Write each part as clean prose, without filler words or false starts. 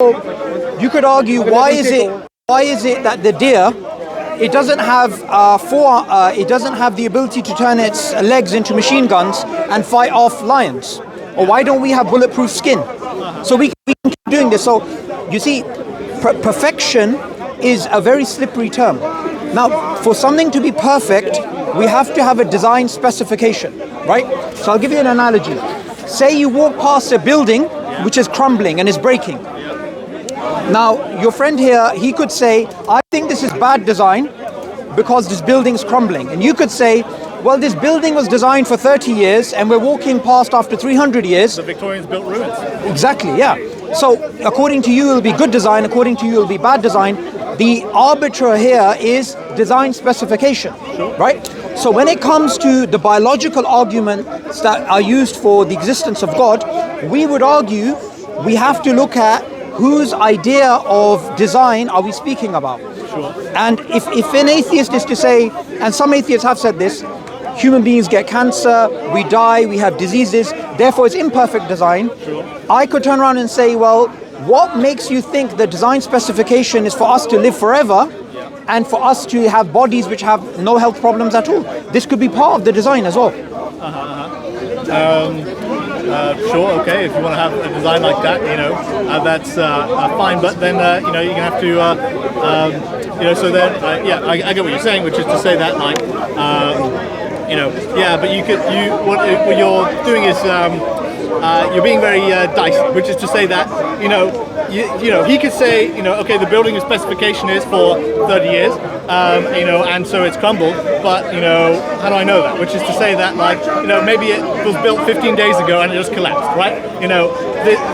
You could argue, why is it that the deer, it doesn't have it doesn't have the ability to turn its legs into machine guns and fight off lions? Or why don't we have bulletproof skin? So we can keep doing this. So you see, perfection is a very slippery term. Now, for something to be perfect, we have to have a design specification, right? So I'll give you an analogy. Say you walk past a building which is crumbling and is breaking. Now, your friend here, he could say, I think this is bad design because this building's crumbling. And you could say, well, this building was designed for 30 years and we're walking past after 300 years. The Victorians built ruins. Exactly, yeah. So according to you, it'll be good design. According to you, it'll be bad design. The arbiter here is design specification, right? So when it comes to the biological arguments that are used for the existence of God, we would argue we have to look at whose idea of design are we speaking about? Sure. And if an atheist is to say, and some atheists have said this, human beings get cancer, we die, we have diseases, therefore it's imperfect design. Sure. I could turn around and say, well, what makes you think the design specification is for us to live forever and for us to have bodies which have no health problems at all? This could be part of the design as well. Sure, okay, if you want to have a design like that, that's fine, but then, you're going to have to, so then, I get what you're saying, which is to say that, like, but what you're doing is, you're being very dicey, which is to say that, he could say, okay, the building specification is for 30 years, and so it's crumbled, but, how do I know that? Which is to say that, like, maybe it was built 15 days ago and it just collapsed, right?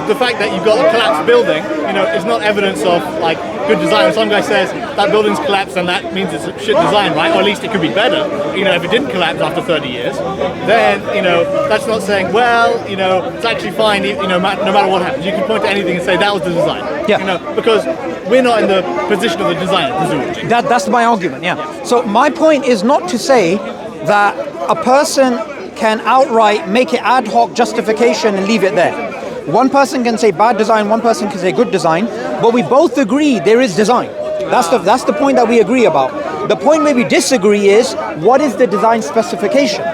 The fact that you've got a collapsed building, is not evidence of, like, good design. When some guy says that building's collapsed and that means it's a shit design, right? Or at least it could be better, if it didn't collapse after 30 years, then, that's not saying, well, it's actually fine, no matter what happens. You can point to anything and say that was the design. Yeah. Because we're not in the position of the designer, presumably. That's my argument, yeah. So my point is not to say that a person can outright make it ad hoc justification and leave it there. One person can say bad design, one person can say good design, but we both agree there is design. That's the point that we agree about. The point where we disagree is, what is the design specification?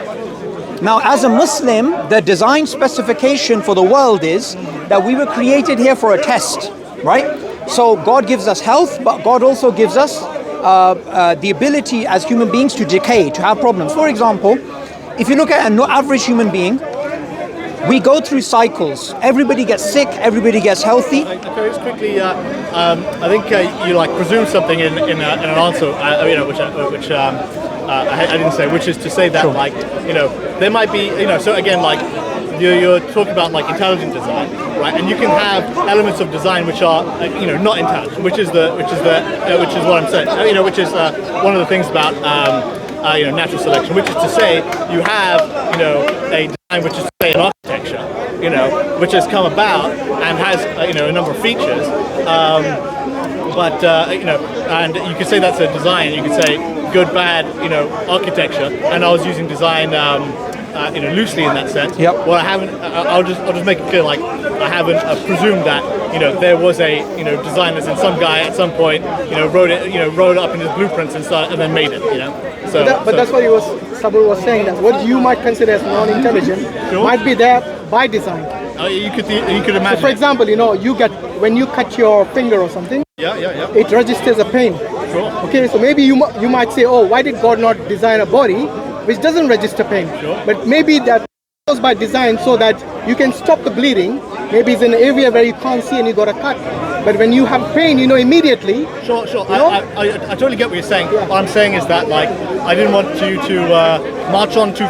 Now, as a Muslim, the design specification for the world is that we were created here for a test, right? So God gives us health, but God also gives us the ability as human beings to decay, to have problems. For example, if you look at an average human being, we go through cycles. Everybody gets sick, everybody gets healthy. Okay, just quickly, I think you presume something in an answer, which I didn't say, which is to say that, sure. There might be, so again, you're talking about intelligent design, right? And you can have elements of design which are, not intelligent, which is what I'm saying, which is one of the things about, natural selection, which is to say you have, a design which is to say an architecture, which has come about and has, a number of features, and you could say that's a design. You could say good, bad, architecture, and I was using design, loosely in that sense. Yep. Well, I haven't. I'll just make it clear. I haven't presumed that there was a design as in some guy at some point wrote it up in his blueprints and then made it. So, that's what Suboor was saying, that what you might consider as non-intelligent sure. might be there by design. You could imagine. So for example, when you cut your finger or something, it registers a pain. Sure. Okay, so maybe you might say, oh, why did God not design a body which doesn't register pain? Sure. But maybe that was by design so that you can stop the bleeding. Maybe it's an area where you can't see and you got a cut. But when you have pain, immediately. Sure. I totally get what you're saying. Yeah. What I'm saying is that, I didn't want you to march on too.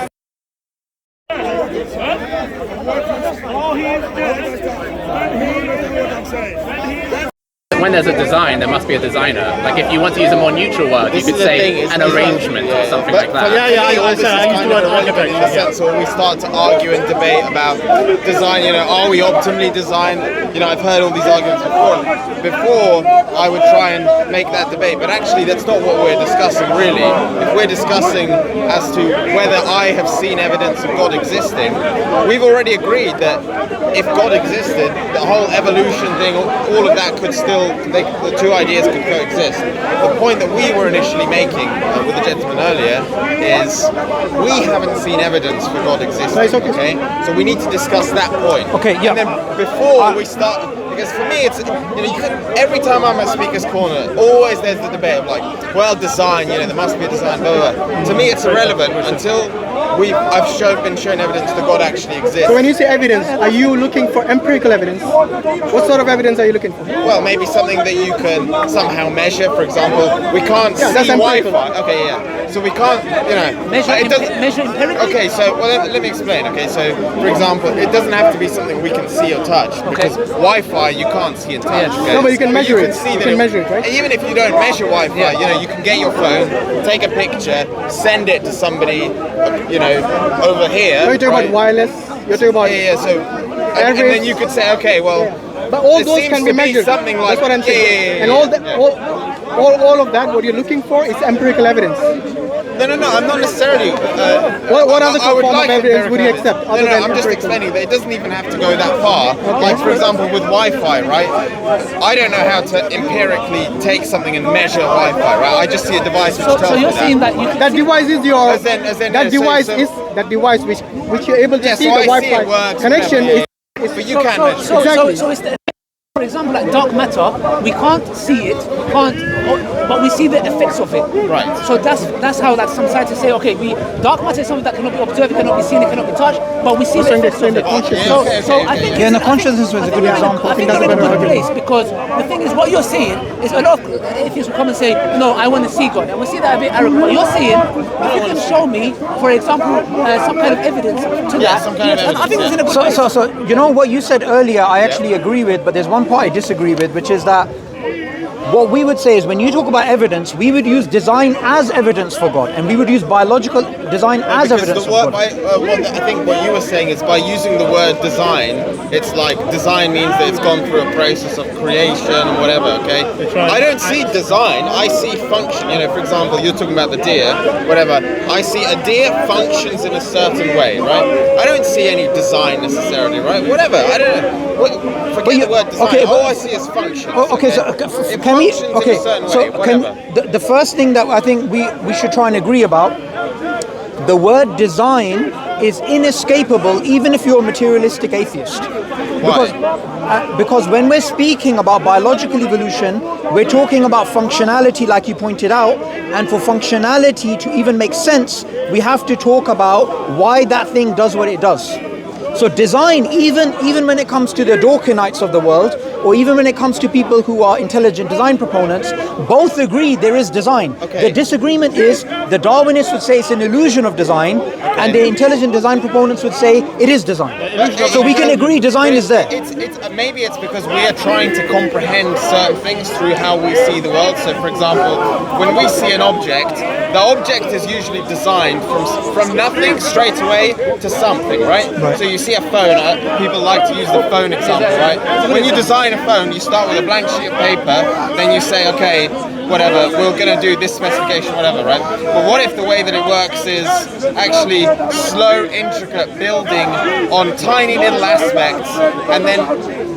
when there's a design, there must be a designer. Like if you want to use a more neutral word, you could say an arrangement or something like that. I use the word architecture. In the sense where we start to argue and debate about design, are we optimally designed? I've heard all these arguments before. Before, I would try and make that debate, but actually that's not what we're discussing really. If we're discussing as to whether I have seen evidence of God existing, we've already agreed that if God existed, the whole evolution thing, all of that could still, the two ideas could coexist. The point that we were initially making with the gentleman earlier is we haven't seen evidence for God existing, okay? So we need to discuss that point. Okay, yeah. And then before we start, because for me it's, every time I'm at Speaker's Corner, always there's the debate of like, well, design, there must be a design, blah, blah, blah. To me it's irrelevant until I've been shown evidence that God actually exists. So when you say evidence, are you looking for empirical evidence? What sort of evidence are you looking for? Well, maybe something that you can somehow measure. For example, we can't see Wi-Fi. Okay, yeah. So we can't, Measure empirically? Okay, so let me explain. Okay, so for example, it doesn't have to be something we can see or touch because Wi-Fi you can't see and touch. Okay? No, but you can measure it. See you can measure it, right? Even if you don't measure Wi-Fi, you can get your phone, take a picture, send it to somebody, over here. No, you're talking about wireless. You're talking about So and then you could say, okay, well. But all those can be measured. Something like, that's what I'm saying. And all of that, what you're looking for is empirical evidence. No, I'm not necessarily. What other form of evidence would you accept? No, I'm just explaining that it doesn't even have to go that far. Okay. Like, for example, with Wi-Fi, right? I don't know how to empirically take something and measure Wi-Fi, right? I just see a device which tells me that. So you're saying that device is your. That device which you're able to see the Wi-Fi connection is. But you can't measure. So it's for example, like dark matter, we can't see it, but we see the effects of it. Right. So that's how some scientists say, okay, dark matter is something that cannot be observed, it cannot be seen, it cannot be touched, but we see the effects of it. So I think the consciousness was a good example. I think that's a good place because the thing is, what you're saying is a lot of atheists will come and say, no, I want to see God, and we see that a bit arrogant. But you're saying, if you can show me, for example, some kind of evidence to that, some kind of evidence, I think it's in a good place. So what you said earlier, I actually agree with, but there's one part I disagree with, which is that what we would say is when you talk about evidence, we would use design as evidence for God, and we would use biological design as evidence for God. I think what you were saying is by using the word design, it's like design means that it's gone through a process of creation and whatever, okay? I don't see design, I see function. For example, you're talking about the deer, whatever. I see a deer functions in a certain way, right? I don't see any design necessarily, right? Whatever, I don't know. Forget the word design. Okay, all I see is functions. The first thing that I think we should try and agree about, the word design is inescapable even if you're a materialistic atheist. Because when we're speaking about biological evolution, we're talking about functionality like you pointed out, and for functionality to even make sense, we have to talk about why that thing does what it does. So design, even when it comes to the Dawkinites of the world, or even when it comes to people who are intelligent design proponents, both agree there is design. Okay. The disagreement is the Darwinists would say it's an illusion of design, and the intelligent design proponents would say it is design. So we can agree design is there. Maybe it's because we are trying to comprehend certain things through how we see the world. So for example, when we see an object, the object is usually designed from nothing straight away to something, right? So you see a phone, people like to use the phone example, right? When you design a phone, you start with a blank sheet of paper, then you say, okay, whatever, we're going to do this specification, whatever, right? But what if the way that it works is actually slow, intricate building on tiny little aspects, and then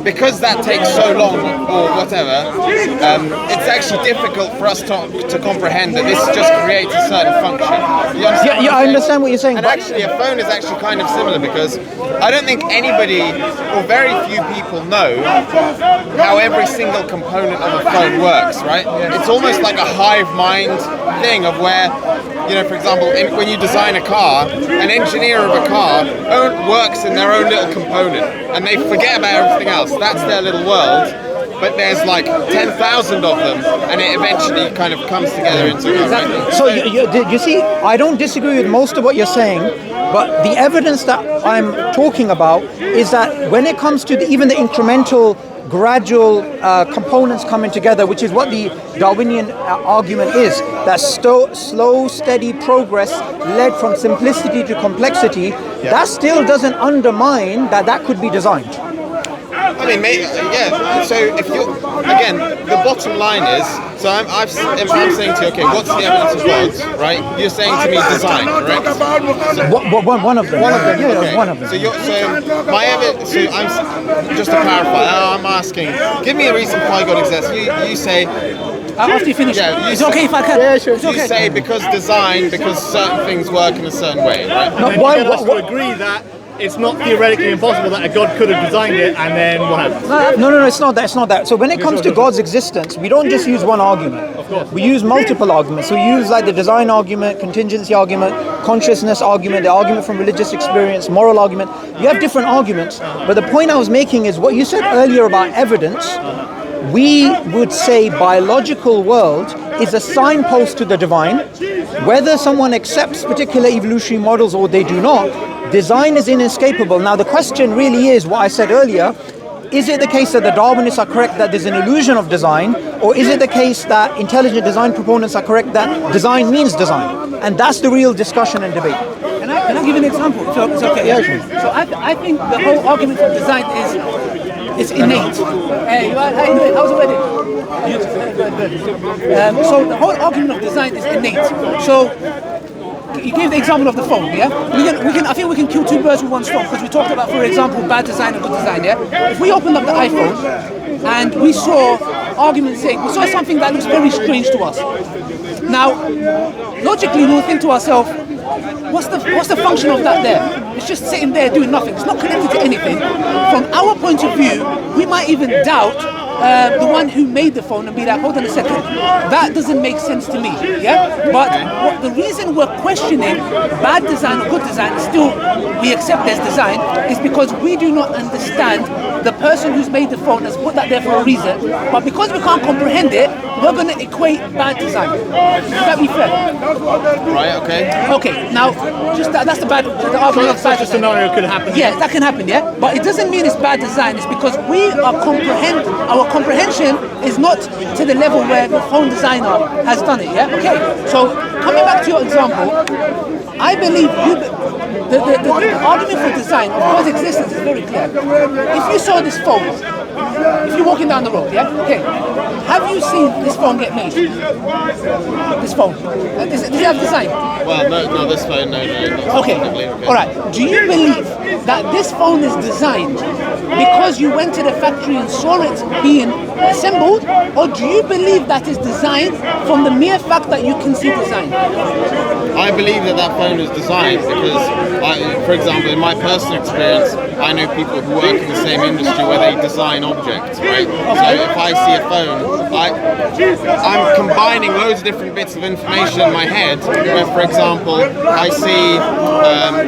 because that takes so long or whatever, it's actually difficult for us to comprehend that this just creates a certain function. You understand? Yeah, I understand what you're saying. And actually a phone is actually kind of similar because I don't think anybody or very few people know how every single component of a phone works, right? It's almost like a hive mind thing of where, for example, when you design a car, an engineer of a car works in their own little component and they forget about everything else. That's their little world. But there's like 10,000 of them, and it eventually kind of comes together into one. Right? So you see, I don't disagree with most of what you're saying, but the evidence that I'm talking about is that when it comes to even the incremental gradual components coming together, which is what the Darwinian argument is, that slow, steady progress led from simplicity to complexity, that still doesn't undermine that could be designed. I mean, yeah. So if you, again, the bottom line is, so I'm saying to you, okay, what's the evidence of gods, right? You're saying to me design, correct? So, one of them. One of them. Yeah, Okay. one of them. So my evidence. So I'm just to clarify. I'm asking. Give me a reason why God exists. You say. After you finish, it's say, okay if I can. Yeah, sure. It's You okay. say because certain things work in a certain way, right? No, And why- you get us to why- agree that it's not theoretically impossible that a god could have designed it, and then what happens? No, it's not that. It's not that. So when it comes to God's existence, we don't just use one argument. Of course. We use multiple arguments. So we use like the design argument, contingency argument, consciousness argument, the argument from religious experience, moral argument. You have different arguments. But the point I was making is what you said earlier about evidence. We would say biological world is a signpost to the divine. Whether someone accepts particular evolutionary models or they do not, design is inescapable. Now the question really is what I said earlier. Is it the case that the Darwinists are correct that there's an illusion of design, or is it the case that intelligent design proponents are correct that design means design? And that's the real discussion and debate. Can I give you an example? So it's okay. Yeah, sure. So I think the whole argument of design is innate. Hey, how you doing? How's the wedding? Good. So the whole argument of design is innate. So you gave the example of the phone, yeah? I think we can kill two birds with one stone, because we talked about, for example, bad design and good design, yeah? If we opened up the iPhone and we saw arguments saying, we saw something that looks very strange to us. Now, logically, we'll think to ourselves, what's the function of that there? It's just sitting there doing nothing. It's not connected to anything. From our point of view, we might even doubt the one who made the phone and be like, hold on a second, that doesn't make sense to me, yeah? But the reason we're questioning bad design or good design, still we accept there's design, is because we do not understand the person who's made the phone has put that there for a reason, but because we can't comprehend it, we're going to equate bad design. Would that be fair? Right. Okay. Okay, now, just that's the argument of bad Such a design. scenario could happen. Yeah, that can happen, yeah? But it doesn't mean it's bad design. It's because our comprehension is not to the level where the phone designer has done it, yeah? Okay, so coming back to your example, I believe the argument for design of God's existence is very clear. If you saw this phone, if you're walking down the road, yeah? Okay, have you seen this phone get made? This phone. Does it have design? Well, no, this phone, no. Okay. All right. Do you believe that this phone is designed because you went to the factory and saw it being assembled, or do you believe that it's designed from the mere fact that you can see design? I believe that phone is designed because, for example, in my personal experience, I know people who work in the same industry where they design objects, right? So if I see a phone, I'm combining loads of different bits of information in my head where, for example, I see,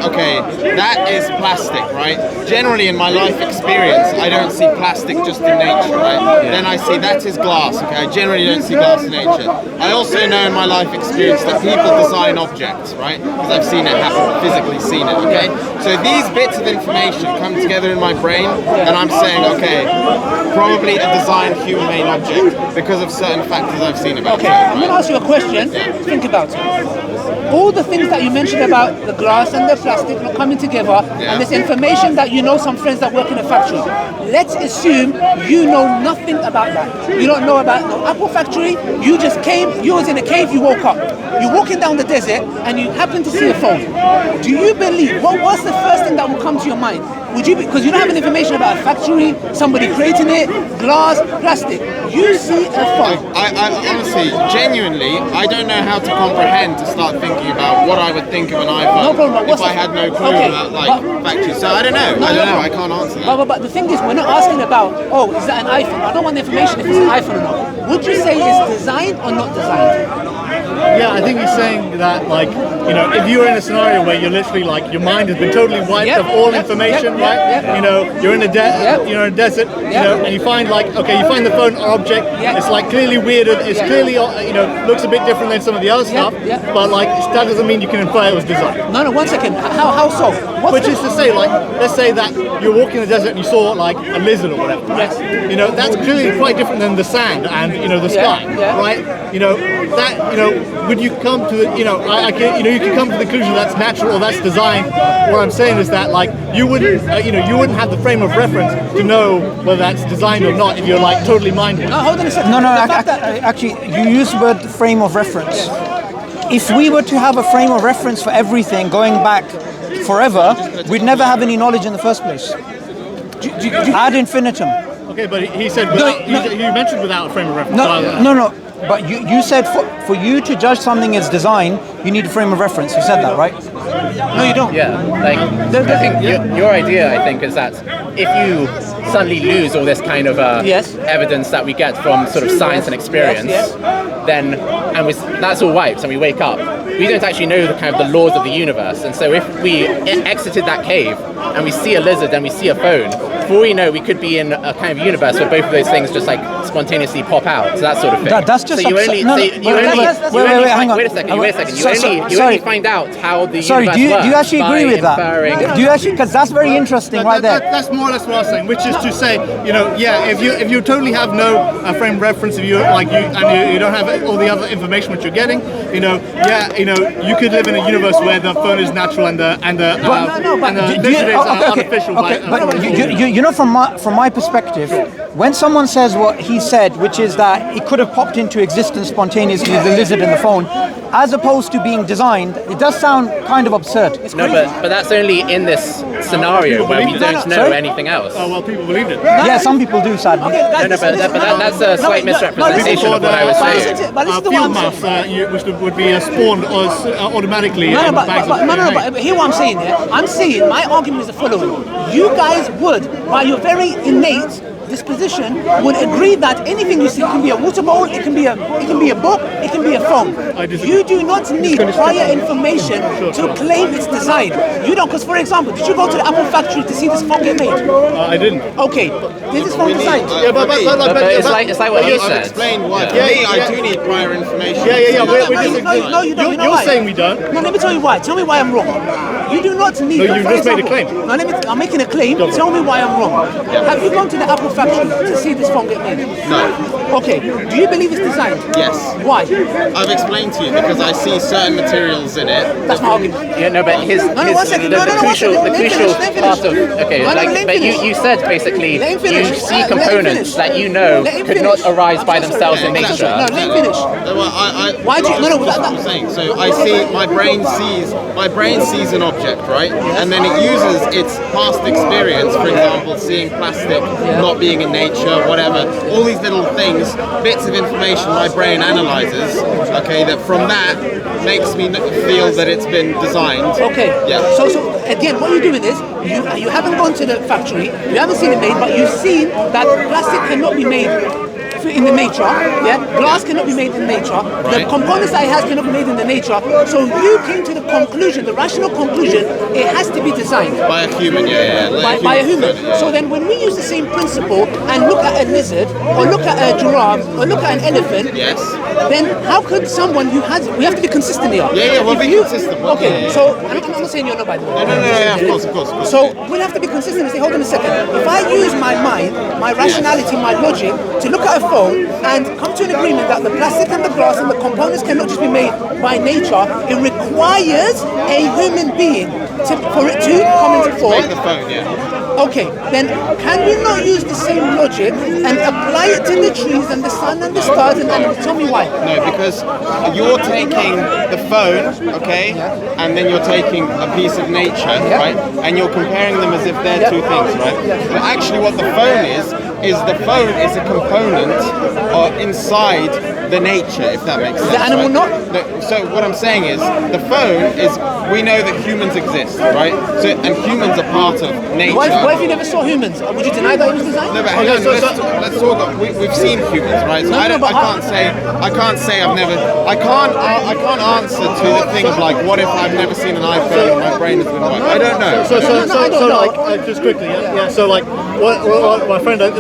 okay, that is plastic, right? Generally in my life experience, I don't see plastic just in nature, right? Then I see that is glass, okay? I generally don't see glass in nature. I also know in my life experience that people design objects, right? Because I've seen it happen, physically seen it, okay? So these bits of information come together in my brain and I'm saying, okay, probably a designed human-made object because of certain factors I've seen about it. Okay, I'm going to ask you a question. Think about it. All the things that you mentioned about the glass and the plastic not coming together, and this information that you know some friends that work in a factory. Let's assume you know nothing about that. You don't know about no Apple factory. You just came. You was in a cave. You woke up. You're walking down the desert and you happen to see a phone. Do you believe? What's the first thing that will come to your mind? Would you, because you don't have any information about a factory, somebody creating it, glass, plastic. You see a phone. I honestly, genuinely, I don't know how to comprehend to start thinking about what I would think of an iPhone No problem, if I had no clue about factories. So I don't know. I can't answer that. But the thing is, we're not asking about, is that an iPhone? I don't want the information if it's an iPhone or not. Would you say it's designed or not designed? Yeah, I think he's saying that, like, you know, if you're in a scenario where you're literally like, your mind has been totally wiped of all information, right? You know, you're in a you're in a desert, you know, and you find like, okay, you find the phone object. It's like clearly weird. It's clearly, you know, looks a bit different than some of the other stuff. But like, that doesn't mean you can infer it was designed. No, 1 second. How so? Which is to say, like, let's say that you're walking in the desert and you saw like a lizard or whatever, right? You know, that's clearly quite different than the sand and, you know, the sky, right? You know, that, you know, would you come to the, you know, you can come to the conclusion that's natural or that's designed. What I'm saying is that, like, you wouldn't, you know, you wouldn't have the frame of reference to know whether that's designed or not if you're like totally mindful. No, hold on a second. No, actually, you use the word frame of reference. If we were to have a frame of reference for everything going back forever, we'd never have any knowledge in the first place. Ad infinitum. Okay, but he said without, you mentioned without a frame of reference. No. But you said for you to judge something as design, you need a frame of reference. You said that, right? No, you don't. Yeah, like I think your idea, I think, is that if you suddenly lose all this kind of evidence that we get from sort of science and experience, then that's all wiped and we wake up. We don't actually know the kind of the laws of the universe, and so if we exited that cave and we see a lizard and we see a phone, for all we know, we could be in a kind of universe where both of those things just like spontaneously pop out. So that sort of thing. That's just so you only wait a second. You only find out how the universe do you works actually agree with that? Do you actually? Because that's very interesting, right there. That's more or less what I was saying, which is to say, you know, if you totally have no frame of reference, if you you don't have all the other information which you're getting, you know, you could live in a universe where the phone is natural and the lizard is artificial. But you know, from my perspective, when someone says what he said, which is that it could have popped into existence spontaneously, the lizard and the phone, as opposed to being designed, it does sound kind of absurd. No, but that's only in this scenario where we don't know anything else. Oh, well, people believed it. Yeah, some people do, sadly. But that's a slight misrepresentation of what I was saying. Field mouse, which would be spawned automatically. But hear what I'm saying here. I'm saying my argument is the following. You guys would, by your very innate disposition, would agree that anything you see, it can be a water bowl, it can be a book, it can be a phone. You do not need prior information to claim its design. You don't, because for example, did you go to the Apple factory to see this phone get made? I didn't. Okay, is this phone designed? But it's like what you said. I've explained why. For me, I do need prior information. No, you don't. You're saying we don't. No, let me tell you why. Tell me why I'm wrong. You do not need. No, you just made a claim. No, I'm making a claim. Tell me why I'm wrong. Have you gone to the Apple factory to see this phone get made? No. Okay. Do you believe it's designed? Yes. Why? I've explained to you because I see certain materials in it. That's my argument. Yeah, no, but the crucial part of but you said basically you see components that you know could not arise by themselves in nature. No, let me finish. Why do you? No, that's what I'm saying. So I see my brain sees an object, right, and then it uses its past experience, for example, seeing plastic not being in nature, whatever. All these little things, bits of information my brain analyzes. Okay, that from that makes me feel that it's been designed. Okay. Yeah. So again, what you're doing is you haven't gone to the factory, you haven't seen it made, but you've seen that plastic cannot be made in the nature, glass cannot be made in nature, the components that it has cannot be made in the nature, so you came to the conclusion, the rational conclusion, it has to be designed. By a human, by a human. So then when we use the same principle and look at a lizard, or look at a giraffe, or look at an elephant, then how could someone who has, we have to be consistent here. We'll be consistent. Okay, so I'm not saying you're not, by the way. No, of course. So we'll have to be consistent and say, hold on a second, if I use my mind, my rationality, my logic, to look at a phone and come to an agreement that the plastic and the glass and the components cannot just be made by nature, it requires a human being for it to come into form. Make the phone, Okay, then can we not use the same logic and apply it to the trees and the sun and the stars and tell me why? No, because you're taking the phone, okay, and then you're taking a piece of nature, right, and you're comparing them as if they're two things, right? But actually what the phone is the phone is a component inside the nature, if that makes sense. The animal not? So what I'm saying is, the phone is, we know that humans exist, right? So, and humans are part of nature. What if you never saw humans? Would you deny that it was designed? No, but hang on, let's talk. We've seen humans, right? So I can't say I've never. I can't answer to the thing of like, what if I've never seen an iPhone and my brain has been working? I don't know. So like, just quickly, yeah. So like, what my friend, I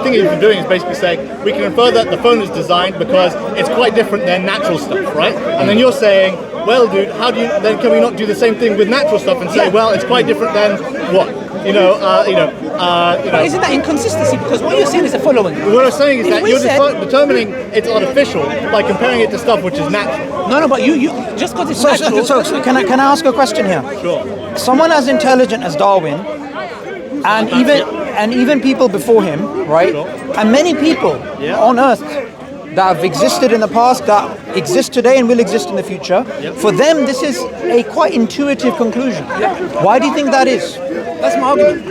think he's been doing is basically saying we can infer that the phone is designed because it's quite different than natural stuff, right? And then you're saying, well, dude, how do you? Then can we not do the same thing with natural stuff and say, well, it's quite different than what? But isn't that inconsistency? Because what you're saying is the following. What I'm saying is that you're determining it's artificial by comparing it to stuff which is natural. No, but you just because it's natural. So can I ask a question here? Sure. Someone as intelligent as Darwin, and even people before him, right? Sure. And many people on Earth that have existed in the past, that exist today and will exist in the future, for them this is a quite intuitive conclusion. Why do you think that is? That's my argument.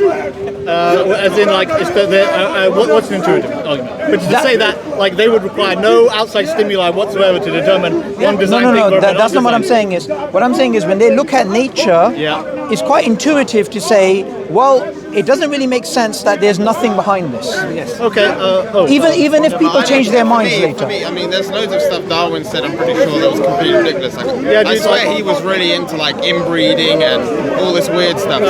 As in, like, what's an intuitive argument? Which is to say that, like, they would require no outside stimuli whatsoever to determine one design thing. No. That's not what I'm saying. What I'm saying is when they look at nature, it's quite intuitive to say, well, it doesn't really make sense that there's nothing behind this. Yes. Okay. Even if people change their minds later. For me, I mean, there's loads of stuff Darwin said. I'm pretty sure that was completely ridiculous. I swear he was really into like inbreeding and all this weird stuff.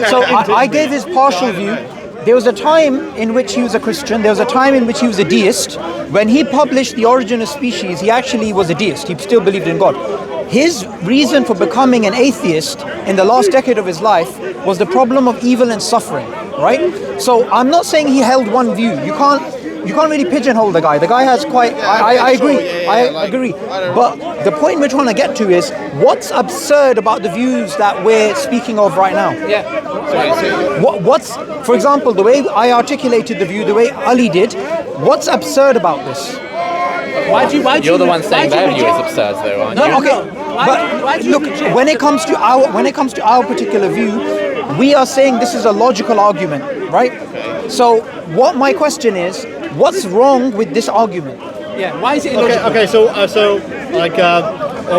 So I gave his partial view. There was a time in which he was a Christian. There was a time in which he was a deist. When he published The Origin of Species, he actually was a deist. He still believed in God. His reason for becoming an atheist in the last decade of his life was the problem of evil and suffering, right? So I'm not saying he held one view. You can't really pigeonhole the guy. The guy has quite. I agree. I agree. But the point we're trying to get to is what's absurd about the views that we're speaking of right now. What's, for example, the way I articulated the view, the way Ali did. What's absurd about this? You're the one saying their view is absurd, though, aren't you? No, okay. But look, when it comes to our particular view, we are saying this is a logical argument, right? Okay. So, what my question is, what's wrong with this argument? Yeah. Why is it illogical? Okay. And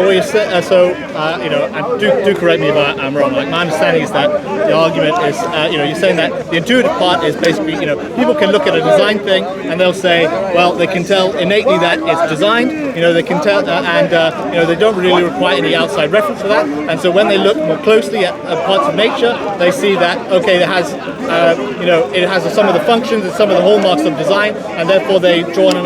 do correct me if I'm wrong. Like, my understanding is that the argument is, you're saying that the intuitive part is basically, people can look at a design thing and they'll say, well, they can tell innately that it's designed. They can tell, they don't really require any outside reference for that. And so when they look more closely at parts of nature, they see that it has, it has some of the functions and some of the hallmarks of design, and therefore they draw an